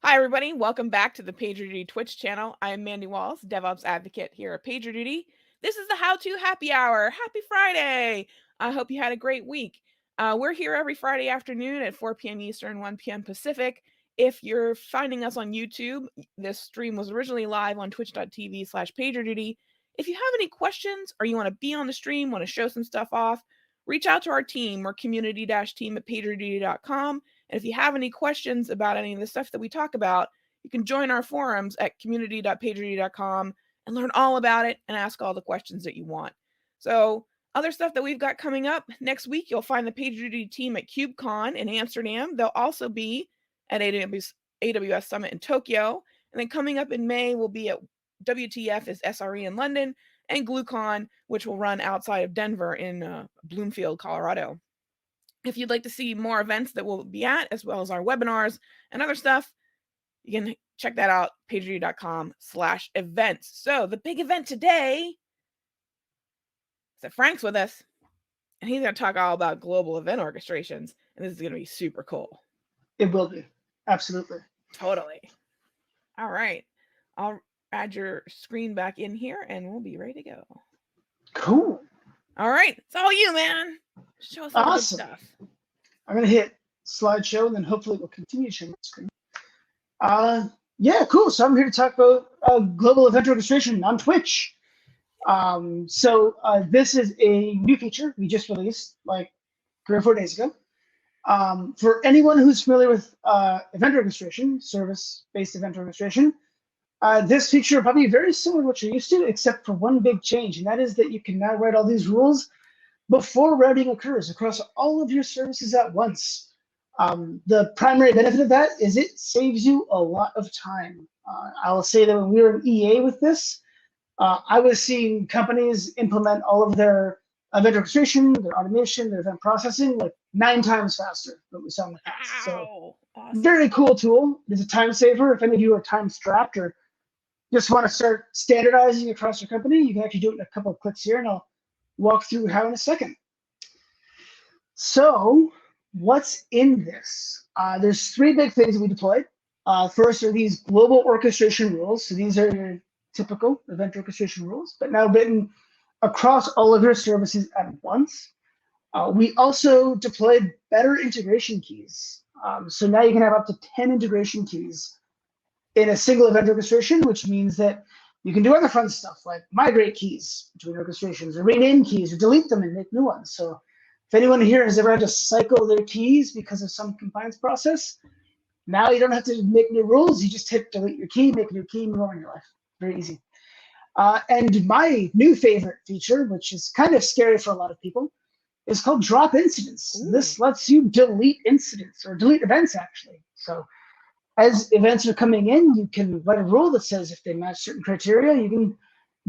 Hi, everybody. Welcome back to the PagerDuty Twitch channel. I am Mandy Walls, DevOps advocate here at PagerDuty. This is the How To Happy Hour. Happy Friday. I hope you had a great week. We're here every Friday afternoon at 4 p.m. Eastern, 1 p.m. Pacific. If you're finding us on YouTube, this stream was originally live on twitch.tv/PagerDuty. If you have any questions or you want to be on the stream, want to show some stuff off, reach out to our team. We're community-team@pagerduty.com. And if you have any questions about any of the stuff that we talk about, you can join our forums at community.pagerduty.com and learn all about it and ask all the questions that you want. So other stuff that we've got coming up next week, you'll find the PagerDuty team at KubeCon in Amsterdam. They'll also be at AWS Summit in Tokyo. And then coming up in May, we'll be at WTF is SRE in London, and GlueCon, which will run outside of Denver in Bloomfield, Colorado. If you'd like to see more events that we'll be at, as well as our webinars and other stuff, you can check that out, pagerduty.com/events. So the big event today is that Frank's with us, and he's going to talk all about global event orchestrations, and this is going to be super cool. It will be. Absolutely. Totally. All right. I'll add your screen back in here, and we'll be ready to go. Cool. All right. It's all you, man. Show us all the good stuff. I'm going to hit slideshow, and then hopefully we'll continue sharing the screen. Yeah, cool. So I'm here to talk about Global Event Orchestration on Twitch. This is a new feature we just released like 3 or 4 days ago. For anyone who's familiar with event orchestration, service-based event orchestration, this feature will probably be very similar to what you're used to, except for one big change, and that is that you can now write all these rules before routing occurs across all of your services at once. The primary benefit of that is it saves you a lot of time. I'll say that when we were in EA with this, I was seeing companies implement all of their event orchestration, their automation, their event processing like 9 times faster than we saw in the past. So awesome. Very cool tool. It's a time saver. If any of you are time strapped or just want to start standardizing across your company, you can actually do it in a couple of clicks here, and I'll walk through how in a second. So what's in this? There's 3 big things that we deployed. First are these global orchestration rules. So these are your typical event orchestration rules, but now written across all of your services at once. We also deployed better integration keys. So now you can have up to 10 integration keys in a single event orchestration, which means that you can do other fun stuff like migrate keys between orchestrations or rename keys or delete them and make new ones. So if anyone here has ever had to cycle their keys because of some compliance process, now you don't have to make new rules. You just hit delete your key, make a new key, move on in your life. Very easy. And my new favorite feature, which is kind of scary for a lot of people, is called drop incidents. Ooh. This lets you delete incidents or delete events, actually. So as events are coming in, you can write a rule that says if they match certain criteria, you can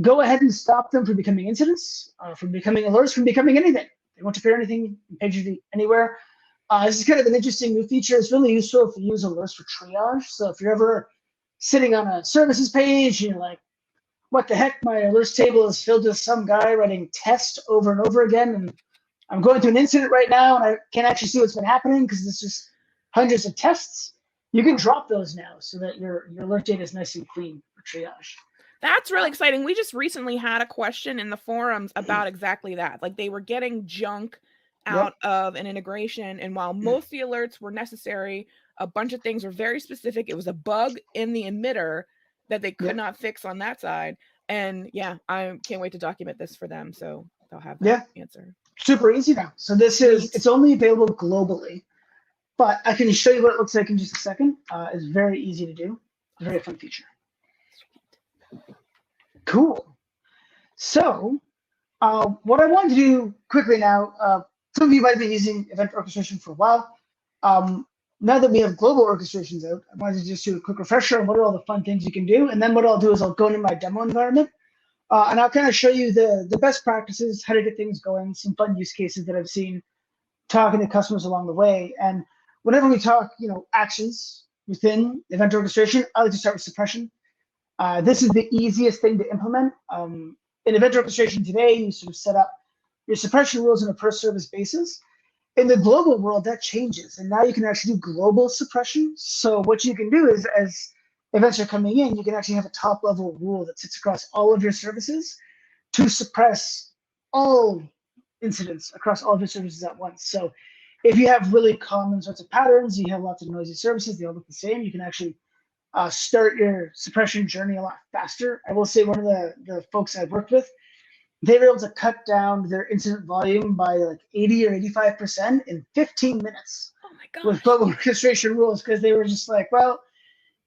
go ahead and stop them from becoming incidents, from becoming alerts, from becoming anything. They won't appear anything in PagerDuty anywhere. This is kind of an interesting new feature. It's really useful if you use alerts for triage. So if you're ever sitting on a services page and you're like, what the heck, my alerts table is filled with some guy writing test over and over again, and I'm going through an incident right now and I can't actually see what's been happening because there's just hundreds of tests. You can drop those now so that your alert data is nice and clean for triage. That's really exciting. We just recently had a question in the forums about exactly that. Like they were getting junk out of an integration, and while most of the alerts were necessary, a bunch of things were very specific. It was a bug in the emitter that they could not fix on that side. And yeah, I can't wait to document this for them so they'll have that answer. Super easy now. So this is, it's only available globally, but I can show you what it looks like in just a second. It's very easy to do. Very fun feature. Cool. So what I want to do quickly now, some of you might be using event orchestration for a while. Now that we have global orchestrations out, I wanted to just do a quick refresher on what are all the fun things you can do. And then what I'll do is I'll go into my demo environment and I'll kind of show you the best practices, how to get things going, some fun use cases that I've seen talking to customers along the way. And whenever we talk, actions within event orchestration, I like to start with suppression. This is the easiest thing to implement. In event orchestration today, you sort of set up your suppression rules on a per service basis. In the global world, that changes, and now you can actually do global suppression. So what you can do is, as events are coming in, you can actually have a top-level rule that sits across all of your services to suppress all incidents across all of your services at once. So if you have really common sorts of patterns, you have lots of noisy services, they all look the same, you can actually start your suppression journey a lot faster. I will say one of the folks I've worked with, they were able to cut down their incident volume by like 80 or 85% in 15 minutes Oh my gosh. with global orchestration rules, because they were just like, well,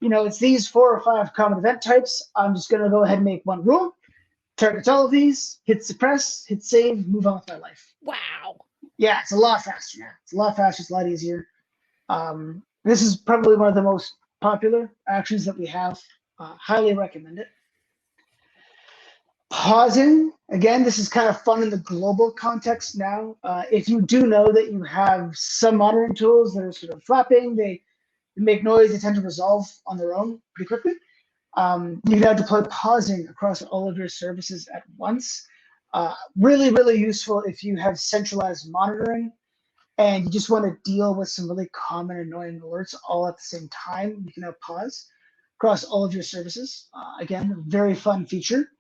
it's these 4 or 5 common event types. I'm just going to go ahead and make one rule, targets all of these, hit suppress, hit save, move on with my life. Wow. Yeah, it's a lot faster now. It's a lot faster. It's a lot easier. This is probably one of the most popular actions that we have. Highly recommend it. Pausing, again, this is kind of fun in the global context now. If you do know that you have some monitoring tools that are sort of flapping, they make noise, they tend to resolve on their own pretty quickly. You can now deploy pausing across all of your services at once. Really, really useful if you have centralized monitoring and you just want to deal with some really common annoying alerts all at the same time. You can now pause across all of your services. Again, very fun feature.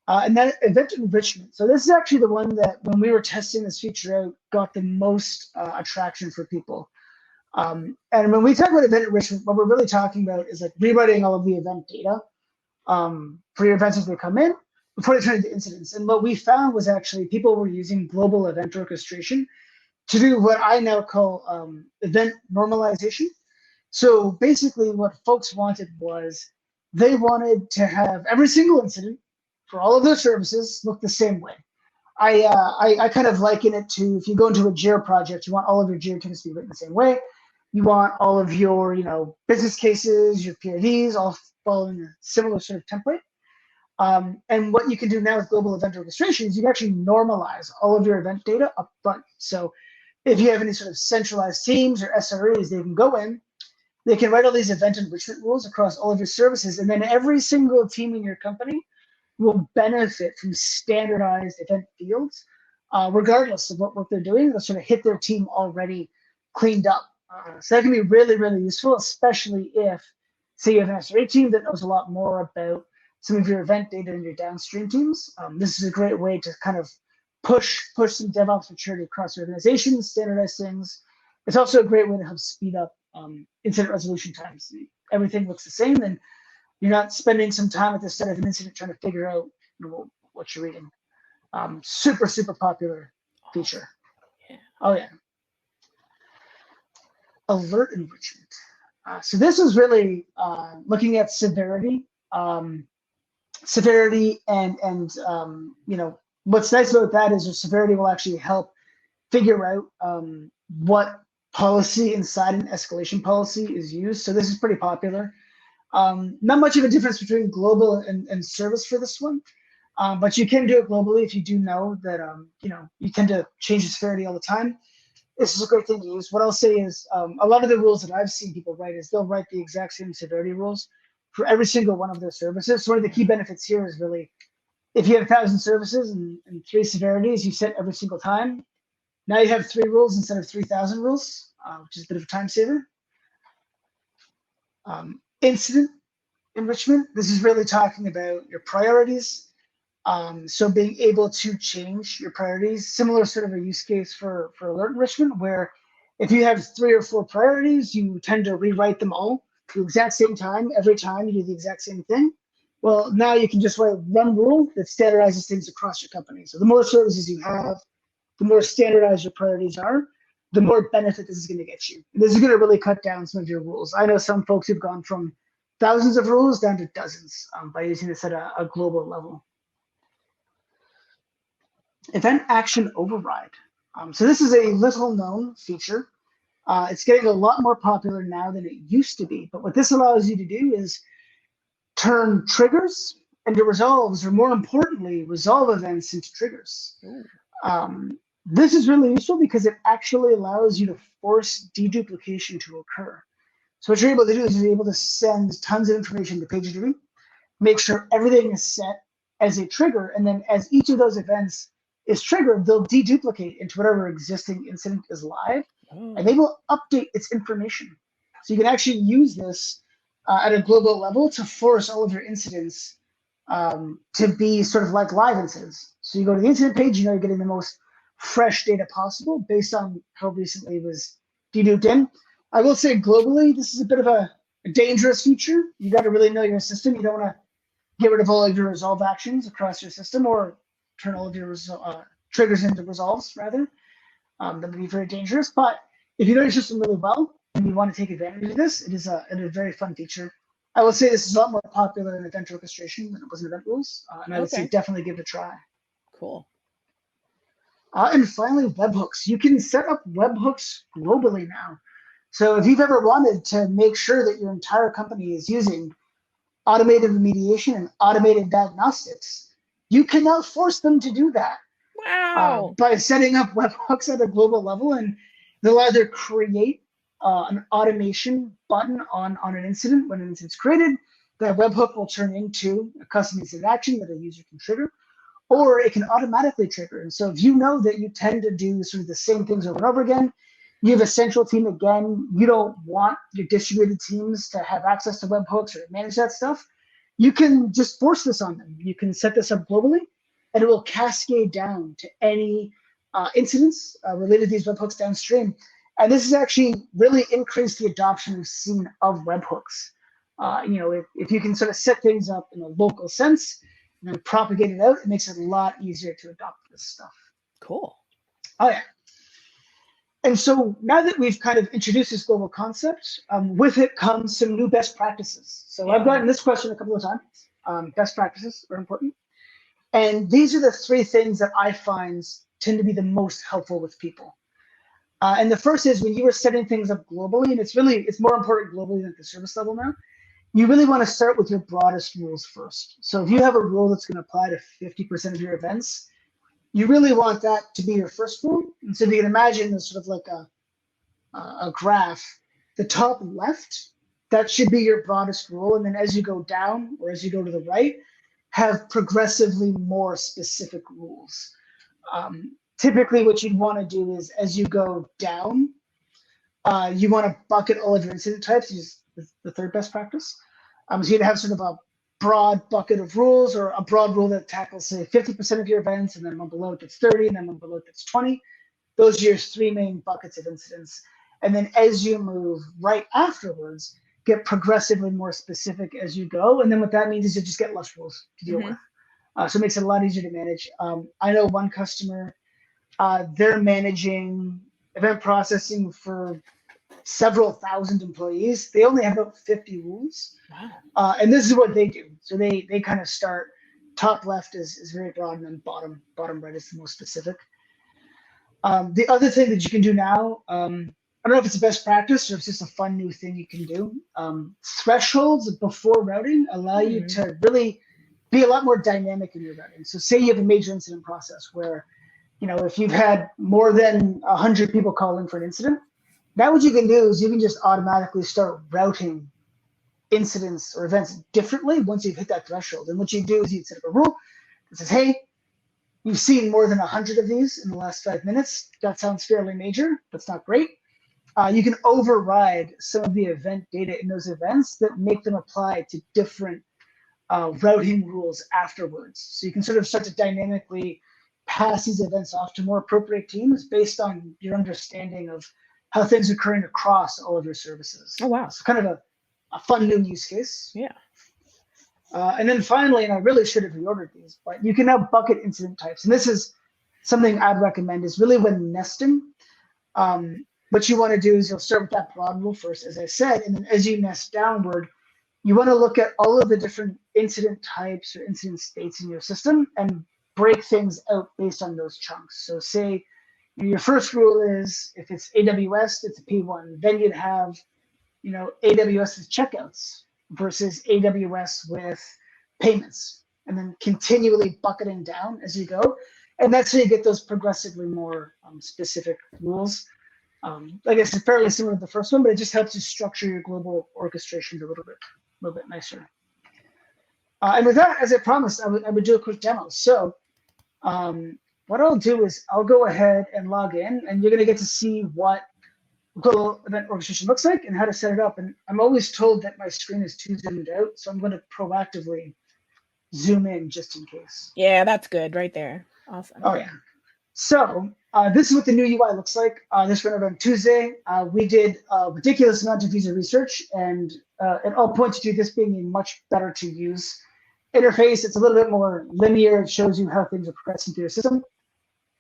And then event enrichment. So this is actually the one that when we were testing this feature out, got the most attraction for people. And when we talk about event enrichment, what we're really talking about is like rewriting all of the event data for your events as they come in before they turn into incidents. And what we found was actually people were using global event orchestration to do what I now call event normalization. So basically what folks wanted was they wanted to have every single incident for all of their services look the same way. I kind of liken it to, if you go into a Jira project, you want all of your Jira tickets to be written the same way. You want all of your business cases, your PIDs, all following a similar sort of template. And what you can do now with global event orchestration is you can actually normalize all of your event data up front. So if you have any sort of centralized teams or SREs, they can go in, they can write all these event enrichment rules across all of your services, and then every single team in your company will benefit from standardized event fields, regardless of what work they're doing. They'll sort of hit their team already cleaned up. So that can be really, really useful, especially if, say, you have an SRE team that knows a lot more about some of your event data in your downstream teams. This is a great way to kind of push some DevOps maturity across your organization, standardize things. It's also a great way to help speed up incident resolution times. Everything looks the same, and you're not spending some time at the start of an incident trying to figure out what you're reading. Super, super popular feature. Yeah. Oh, yeah. Alert enrichment. So this is really looking at severity. Severity and what's nice about that is your severity will actually help figure out what policy inside an escalation policy is used. So this is pretty popular. Not much of a difference between global and service for this one, but you can do it globally if you do know that you tend to change the severity all the time. This is a great thing to use. What I'll say is a lot of the rules that I've seen people write is they'll write the exact same severity rules for every single one of their services. So one of the key benefits here is really, if you have 1,000 services and 3 severities, you set every single time. Now you have 3 rules instead of 3,000 rules, which is a bit of a time saver. Incident enrichment. This is really talking about your priorities. So being able to change your priorities, similar sort of a use case for alert enrichment, where if you have 3 or 4 priorities, you tend to rewrite them all at the exact same time. Every time you do the exact same thing. Well, now you can just write one rule that standardizes things across your company. So the more services you have, the more standardized your priorities are, the more benefit this is going to get you. And this is going to really cut down some of your rules. I know some folks who've gone from thousands of rules down to dozens by using this at a global level. Event action override. So this is a little known feature. It's getting a lot more popular now than it used to be. But what this allows you to do is turn triggers into resolves, or more importantly, resolve events into triggers. This is really useful because it actually allows you to force deduplication to occur. So what you're able to do is you're able to send tons of information to PagerDuty, make sure everything is set as a trigger, and then as each of those events is triggered, they'll deduplicate into whatever existing incident is live, and they will update its information. So you can actually use this at a global level to force all of your incidents to be sort of like live incidents. So you go to the incident page, you know you're getting the most fresh data possible based on how recently it was deduped in. I will say globally, this is a bit of a dangerous feature. You got to really know your system. You don't want to get rid of all of your resolve actions across your system or turn all of your triggers into resolves, rather. That would be very dangerous. But if you know your system really well and you want to take advantage of this, it is a very fun feature. I will say this is a lot more popular in event orchestration than it was in event rules. And I would say definitely give it a try. Cool. And finally, webhooks. You can set up webhooks globally now. So if you've ever wanted to make sure that your entire company is using automated remediation and automated diagnostics, you can now force them to do that. Wow. By setting up webhooks at a global level, and they'll either create an automation button on an incident when an incident's created. That webhook will turn into a custom incident action that a user can trigger, or it can automatically trigger. And so if you know that you tend to do sort of the same things over and over again, you have a central team again, you don't want your distributed teams to have access to webhooks or manage that stuff, you can just force this on them. You can set this up globally, and it will cascade down to any incidents related to these webhooks downstream. And this has actually really increased the adoption we've seen of webhooks. If you can sort of set things up in a local sense and then propagate it out, it makes it a lot easier to adopt this stuff. Cool. Oh, yeah. And so now that we've kind of introduced this global concept, with it comes some new best practices. So I've gotten this question a couple of times. Best practices are important. And these are the three things that I find tend to be the most helpful with people. And the first is when you are setting things up globally, and it's more important globally than at the service level now, you really want to start with your broadest rules first. So if you have a rule that's going to apply to 50% of your events, you really want that to be your first rule. And so if you can imagine this sort of like a graph, the top left, that should be your broadest rule. And then as you go down or as you go to the right, have progressively more specific rules. Typically what you'd want to do is as you go down, you want to bucket all of your incident types, is the third best practice. So you'd have sort of a broad bucket of rules, or a broad rule that tackles, say, 50% of your events, and then one below it that's 30, and then one below it that's 20. Those are your three main buckets of incidents. And then as you move right afterwards, get progressively more specific as you go. And then what that means is you just get less rules to deal with. So it makes it a lot easier to manage. I know one customer, they're managing event processing for several thousand employees. They only have about 50 rules. Wow. And this is what they do. So they kind of start, top left is very broad, and then bottom right is the most specific. The other thing that you can do now, I don't know if it's a best practice or if it's just a fun new thing you can do. Thresholds before routing allow you to really be a lot more dynamic in your routing. So say you have a major incident process where, if you've had more than 100 people call in for an incident, now what you can do is you can just automatically start routing incidents or events differently once you've hit that threshold. And what you do is you set up a rule that says, hey, you've seen more than 100 of these in the last 5 minutes. That sounds fairly major. That's not great. You can override some of the event data in those events that make them apply to different routing rules afterwards. So you can sort of start to dynamically pass these events off to more appropriate teams based on your understanding of how things are occurring across all of your services. Oh, wow. So kind of a fun new use case. Yeah. And then finally, and I really should have reordered these, but you can now bucket incident types. And this is something I'd recommend, is really when nesting. What you want to do is you'll start with that broad rule first, as I said, and then as you nest downward, you want to look at all of the different incident types or incident states in your system and break things out based on those chunks. So say your first rule is if it's AWS, it's a P1. Then you'd have, AWS with checkouts versus AWS with payments, and then continually bucketing down as you go. And that's how you get those progressively more specific rules. I guess it's fairly similar to the first one, but it just helps you structure your global orchestrations a little bit nicer. And with that, as I promised, I would do a quick demo. So what I'll do is I'll go ahead and log in, and you're going to get to see what Global Event Orchestration looks like and how to set it up. And I'm always told that my screen is too zoomed out, so I'm going to proactively zoom in just in case. Yeah, that's good right there. Awesome. Oh, yeah. So this is what the new UI looks like. This ran on Tuesday. We did a ridiculous amount of user research, and it all points to this being a much better to use interface. It's a little bit more linear. It shows you how things are progressing through your system.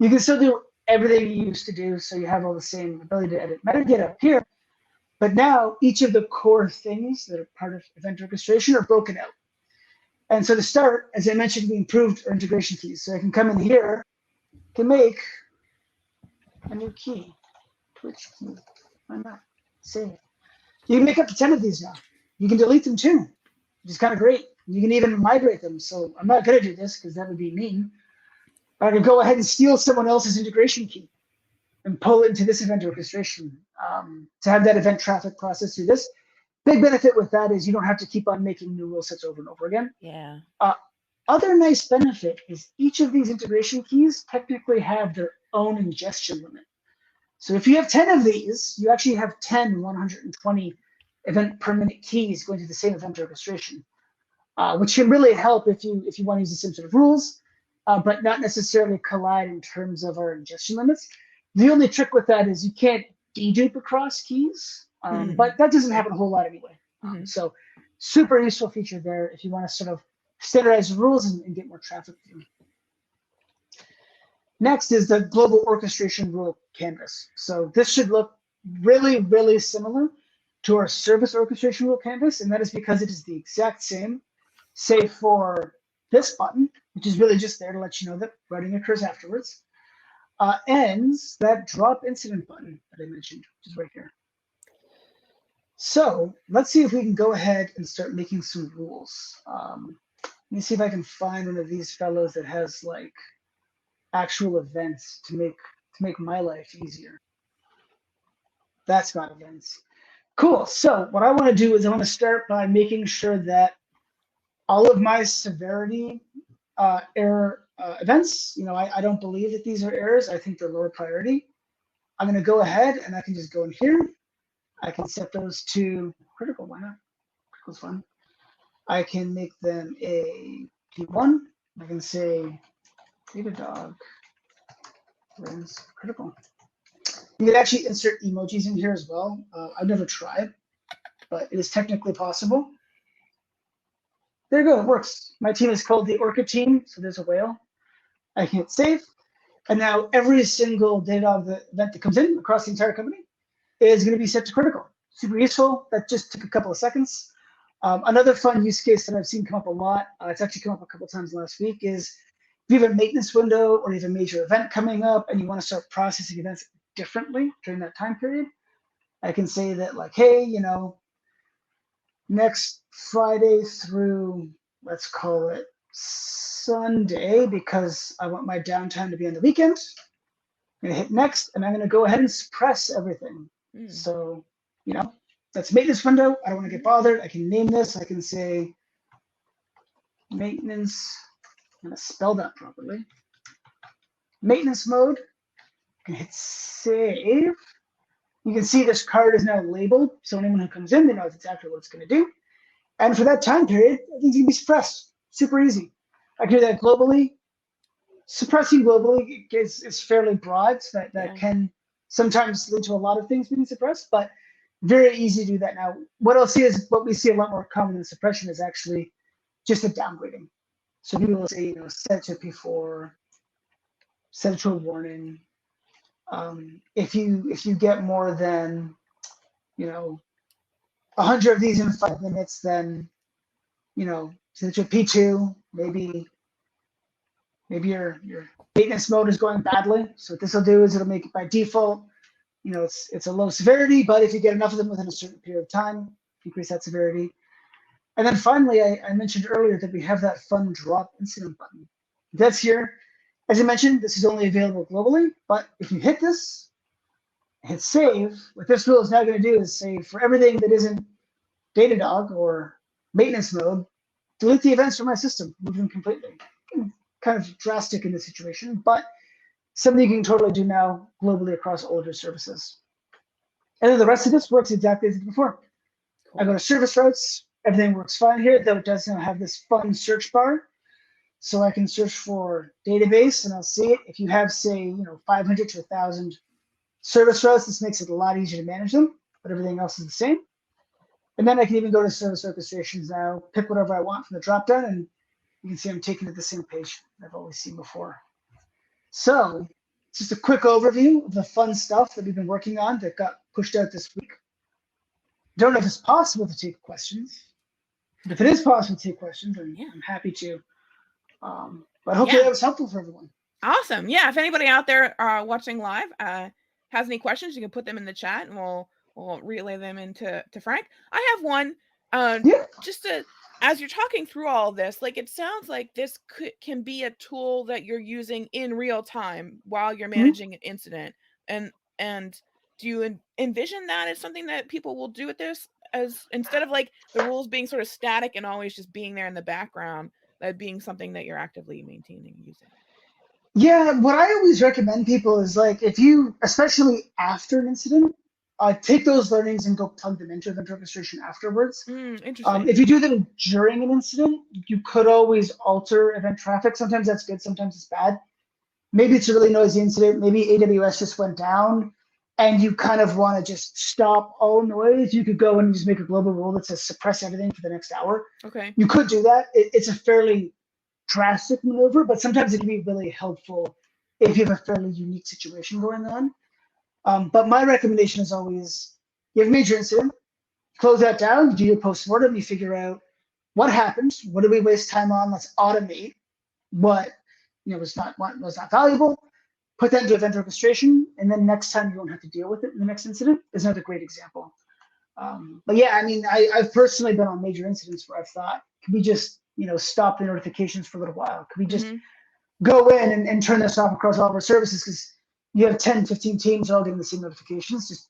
You can still do everything you used to do, so you have all the same ability to edit metadata up here. But now each of the core things that are part of event orchestration are broken out. And so to start, as I mentioned, we improved our integration keys. So I can come in here, can make a new key, Twitch key. Why not? Save. You can make up to 10 of these now. You can delete them too, which is kind of great. You can even migrate them. So I'm not going to do this because that would be mean. But I can go ahead and steal someone else's integration key and pull it into this event orchestration to have that event traffic process through this. Big benefit with that is you don't have to keep on making new rule sets over and over again. Yeah. Other nice benefit is each of these integration keys technically have their own ingestion limit. So if you have 10 of these, you actually have 10 120 event per minute keys going to the same event orchestration, which can really help if you want to use the same sort of rules, but not necessarily collide in terms of our ingestion limits. The only trick with that is you can't dedupe across keys, but that doesn't happen a whole lot anyway. So super useful feature there if you want to sort of standardize rules and get more traffic through. Next is the global orchestration rule canvas. So this should look really, really similar to our service orchestration rule canvas, and that is because it is the exact same, save for this button, which is really just there to let you know that writing occurs afterwards, ends that drop incident button that I mentioned, which is right here. So let's see if we can go ahead and start making some rules. Let me see if I can find one of these fellows that has like actual events to make my life easier. That's got events. Cool. So what I want to do is I want to start by making sure that all of my severity error events, I don't believe that these are errors. I think they're lower priority. I'm going to go ahead and I can just go in here. I can set those to critical. Why not? Critical's fun. I can make them a P1. I can say Datadog runs critical. You can actually insert emojis in here as well. I've never tried, but it is technically possible. There you go, it works. My team is called the Orca team, so there's a whale. I can hit save. And now every single Datadog event that comes in across the entire company is going to be set to critical. Super useful. That just took a couple of seconds. Another fun use case that I've seen come up a lot, it's actually come up a couple of times last week, is if you have a maintenance window or you have a major event coming up and you want to start processing events differently during that time period, I can say that like, hey, next Friday through, let's call it Sunday, because I want my downtime to be on the weekend. I'm going to hit next, and I'm going to go ahead and suppress everything. So, that's maintenance window. I don't want to get bothered. I can name this. I can say maintenance. I'm going to spell that properly. Maintenance mode. I can hit save. You can see this card is now labeled, so anyone who comes in, they know exactly what it's going to do. And for that time period, everything's going to be suppressed. Super easy. I can do that globally. Suppressing globally is fairly broad, so that can sometimes lead to a lot of things being suppressed, but very easy to do that now. What we see a lot more common in suppression is actually just a downgrading. So people will say, set it to P4, set it to a warning. If you get more than 100 of these in 5 minutes, then set it to a P2. Maybe your maintenance mode is going badly. So what this will do is it'll make it by default. It's a low severity, but if you get enough of them within a certain period of time, increase that severity. And then finally, I mentioned earlier that we have that fun drop incident button. That's here. As I mentioned, this is only available globally, but if you hit this, hit save, what this rule is now going to do is say for everything that isn't Datadog or maintenance mode, delete the events from my system, move them completely. Kind of drastic in this situation, but something you can totally do now globally across all of your services. And then the rest of this works exactly as before. Cool. I go to service routes, everything works fine here, though it does now have this fun search bar. So I can search for database and I'll see it. If you have, say, 500 to 1,000 service routes, this makes it a lot easier to manage them, but everything else is the same. And then I can even go to service orchestrations now, pick whatever I want from the dropdown, and you can see I'm taken to the same page I've always seen before. So just a quick overview of the fun stuff that we've been working on that got pushed out this week. Don't know if it's possible to take questions. But if it is possible to take questions, then I'm happy to. But hopefully that was helpful for everyone. Awesome. Yeah, if anybody out there watching live has any questions, you can put them in the chat and we'll relay them into Frank. I have one. Just as you're talking through all of this, like it sounds like this can be a tool that you're using in real time while you're managing an incident. And do you envision that as something that people will do with this, as instead of like the rules being sort of static and always just being there in the background, that being something that you're actively maintaining and using? Yeah, what I always recommend people is, like, if you, especially after an incident, take those learnings and go plug them into event orchestration afterwards. Interesting. If you do them during an incident, you could always alter event traffic. Sometimes that's good, sometimes it's bad. Maybe it's a really noisy incident. Maybe AWS just went down and you kind of want to just stop all noise. You could go and just make a global rule that says suppress everything for the next hour. Okay. You could do that. It's a fairly drastic maneuver, but sometimes it can be really helpful if you have a fairly unique situation going on. But my recommendation is always, you have a major incident, close that down, do your postmortem, you figure out what happened, what did we waste time on, let's automate what was not valuable, put that into event orchestration, and then next time you won't have to deal with it in the next incident is another great example. But yeah, I mean, I've personally been on major incidents where I've thought, could we just stop the notifications for a little while? Could we just go in and turn this off across all of our services? Because you have 10, 15 teams all getting the same notifications. Just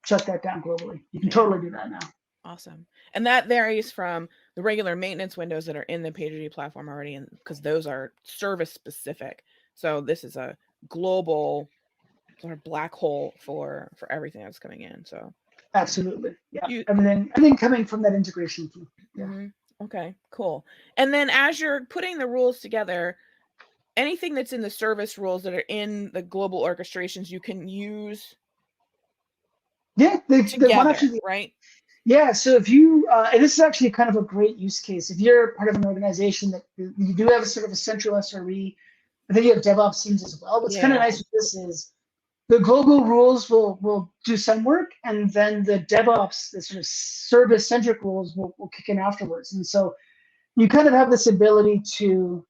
shut that down globally. You can totally do that now. Awesome. And that varies from the regular maintenance windows that are in the PagerDuty platform already, and because those are service specific. So this is a global sort of black hole for everything that's coming in. So absolutely, yeah. Everything coming from that integration team. Yeah. Okay, cool. And then as you're putting the rules together, anything that's in the service rules that are in the global orchestrations, you can use. Yeah, they want actually, right? Yeah, so if you, and this is actually kind of a great use case. If you're part of an organization that you do have a sort of a central SRE, but then you have DevOps teams as well. What's kind of nice with this is the global rules will do some work, and then the DevOps, the sort of service-centric rules will kick in afterwards. And so you kind of have this ability to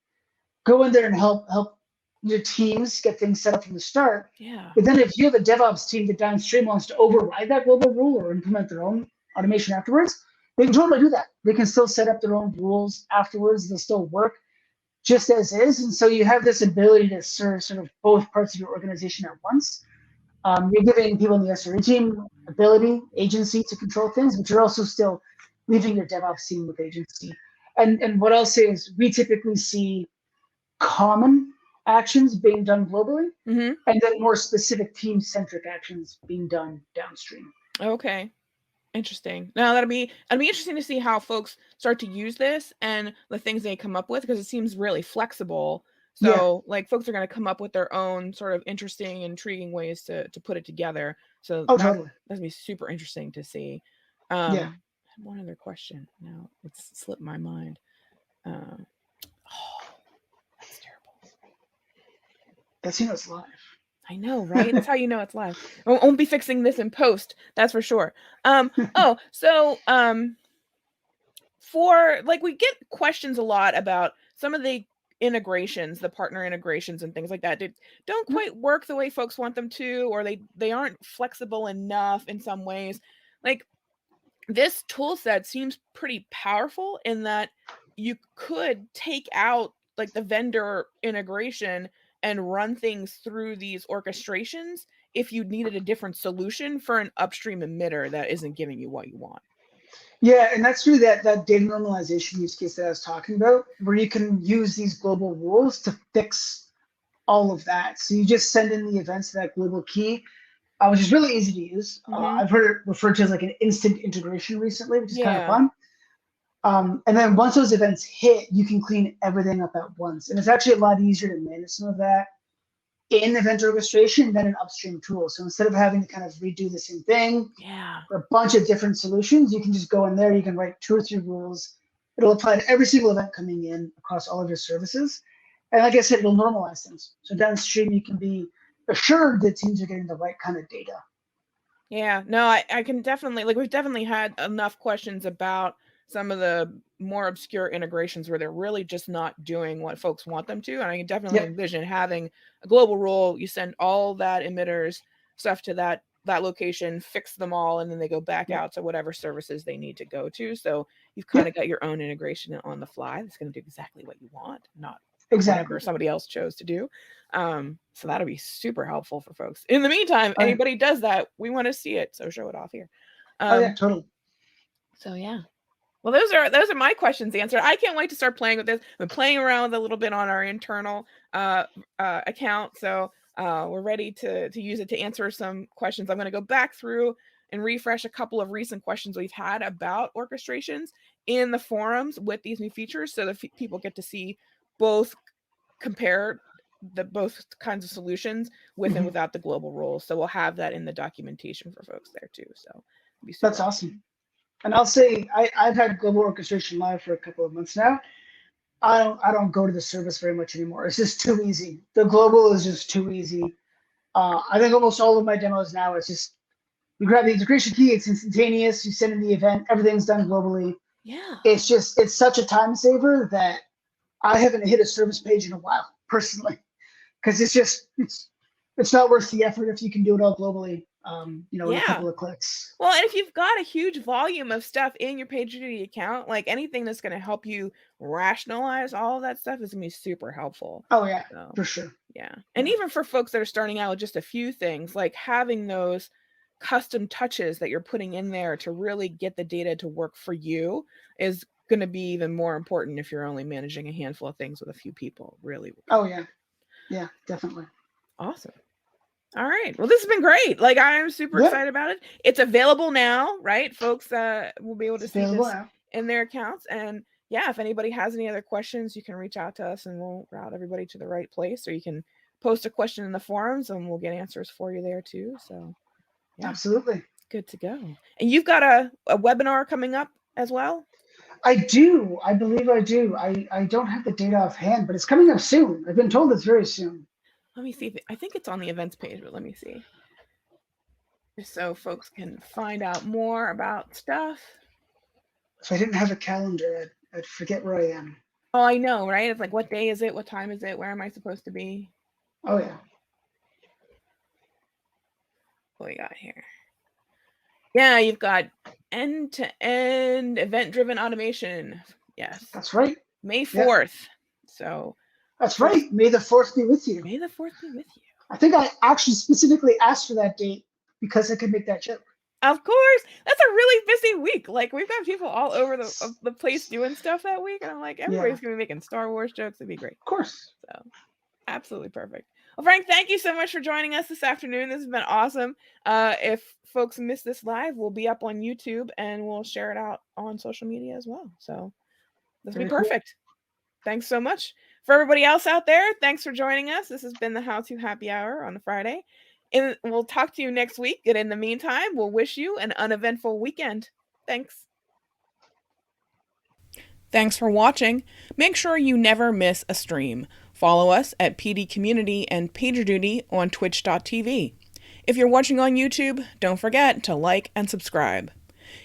go in there and help your teams get things set up from the start. Yeah. But then if you have a DevOps team that downstream wants to override that global rule or implement their own automation afterwards, they can totally do that. They can still set up their own rules afterwards. They'll still work just as is. And so you have this ability to serve sort of both parts of your organization at once. You're giving people in the SRE team ability, agency to control things, but you're also still leaving your DevOps team with agency. And what I'll say is we typically see common actions being done globally, and then more specific team-centric actions being done downstream. Okay. Interesting. Now that'll be interesting to see how folks start to use this and the things they come up with, because it seems really flexible. So like folks are going to come up with their own sort of interesting, intriguing ways to put it together. So that's going to be super interesting to see. I have one other question. Now it's slipped my mind. That's terrible. That's it's live. I know, right? That's how you know it's live. I won't be fixing this in post, that's for sure. For like, we get questions a lot about some of the integrations, the partner integrations and things like that. They don't quite work the way folks want them to, or they aren't flexible enough in some ways. Like, this tool set seems pretty powerful in that you could take out like the vendor integration and run things through these orchestrations if you needed a different solution for an upstream emitter that isn't giving you what you want. Yeah, and that's really that data normalization use case that I was talking about, where you can use these global rules to fix all of that. So you just send in the events to that global key, which is really easy to use. Mm-hmm. I've heard it referred to as like an instant integration recently, which is kind of Yeah. fun. And then once those events hit, you can clean everything up at once. And it's actually a lot easier to manage some of that in event orchestration than an upstream tool. So instead of having to kind of redo the same thing Yeah. for a bunch of different solutions, you can just go in there, you can write 2 or 3 rules. It'll apply to every single event coming in across all of your services. And like I said, it'll normalize things. So downstream, you can be assured that teams are getting the right kind of data. Yeah, no, I can definitely, like, we've definitely had enough questions about some of the more obscure integrations where they're really just not doing what folks want them to. And I can definitely envision having a global rule. You send all that emitters stuff to that location, fix them all, and then they go back out to whatever services they need to go to. So you've kind of got your own integration on the fly that's going to do exactly what you want, not whatever somebody else chose to do. So that'll be super helpful for folks. In the meantime, anybody does that, we want to see it. So show it off here. Totally. So yeah. Well, those are my questions answered. I can't wait to start playing with this. I've been playing around with a little bit on our internal account. So we're ready to use it to answer some questions. I'm going to go back through and refresh a couple of recent questions we've had about orchestrations in the forums with these new features so that people get to see both, compare the both kinds of solutions with and without the global rules. So we'll have that in the documentation for folks there too. So that's awesome. And I'll say I've had global orchestration live for a couple of months now. I don't go to the service very much anymore. It's just too easy. The global is just too easy. I think almost all of my demos now, it's just you grab the integration key, it's instantaneous, you send in the event, everything's done globally. Yeah. It's such a time saver that I haven't hit a service page in a while, personally. Because it's not worth the effort if you can do it all globally. With a couple of clicks. Well, and if you've got a huge volume of stuff in your PagerDuty account, like anything that's going to help you rationalize all of that stuff is going to be super helpful. Oh yeah, for sure. Yeah. And even for folks that are starting out with just a few things, like having those custom touches that you're putting in there to really get the data to work for you is going to be even more important if you're only managing a handful of things with a few people. Really. Oh yeah. Yeah, definitely. Awesome. All right. Well, this has been great. Like, I'm super excited about it. It's available now, right? Folks will be able to see this in their accounts. And yeah, if anybody has any other questions, you can reach out to us and we'll route everybody to the right place, or you can post a question in the forums and we'll get answers for you there too. So yeah, absolutely. Good to go. And you've got a webinar coming up as well? I do. I believe I do. I don't have the date offhand, but it's coming up soon. I've been told it's very soon. Let me see. I think it's on the events page, but let me see. So folks can find out more about stuff. If I didn't have a calendar, I'd forget where I am. Oh, I know, right? It's like, what day is it? What time is it? Where am I supposed to be? Oh, yeah. What we got here? Yeah, you've got end-to-end event-driven automation. Yes. That's right. May 4th. So that's right. May the 4th be with you. May the 4th be with you. I think I actually specifically asked for that date because I could make that joke. Of course. That's a really busy week. Like, we've got people all over the place doing stuff that week. And I'm like, everybody's going to be making Star Wars jokes. It'd be great. Of course. So, absolutely perfect. Well, Frank, thank you so much for joining us this afternoon. This has been awesome. If folks miss this live, we'll be up on YouTube and we'll share it out on social media as well. So this will be perfect. Cool. Thanks so much. For everybody else out there, thanks for joining us. This has been the How To Happy Hour on a Friday. And we'll talk to you next week. And in the meantime, we'll wish you an uneventful weekend. Thanks. Thanks for watching. Make sure you never miss a stream. Follow us at PD Community and PagerDuty on twitch.tv. If you're watching on YouTube, don't forget to like and subscribe.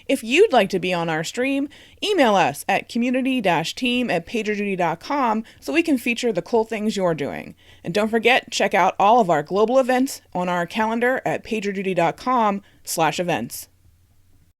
If you'd like to be on our stream, email us at community-team@pagerduty.com so we can feature the cool things you're doing. And don't forget, check out all of our global events on our calendar at pagerduty.com/events.